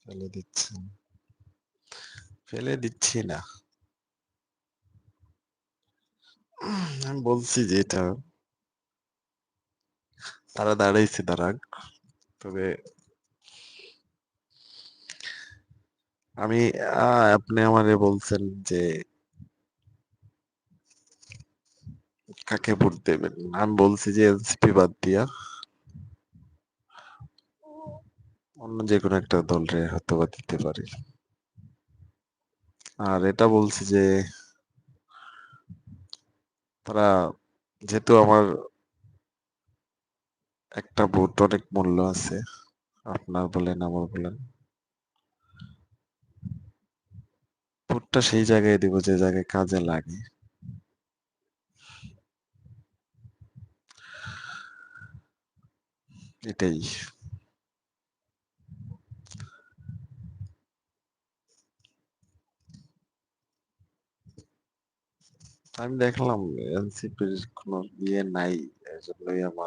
ফেলে দিচ্ছেন। ফেলে দিচ্ছি না। আমি বলছি যে এটা তারা দাঁড়াইছে দাঁড়াক। তবে আমি আপনি আমারে বলছেন যে কাকে ভোট দেবেন? আমি বলছি যে এনসিপি বাদ দিয়া অন্য যেকোনো একটা দলরে হয়তোবা দিতে পারি। আর এটা বলছি যে তারা যেহেতু আমার একটা ভোট অনেক মূল্য আছে। আপনার বলেন, আমার বলেন। ভোটটা সেই জায়গায় দিব যে জায়গায় কাজে লাগে। এটাই। আমি দেখলাম এনসিপির কোনো ইয়ে নাই। এজন্যই আমার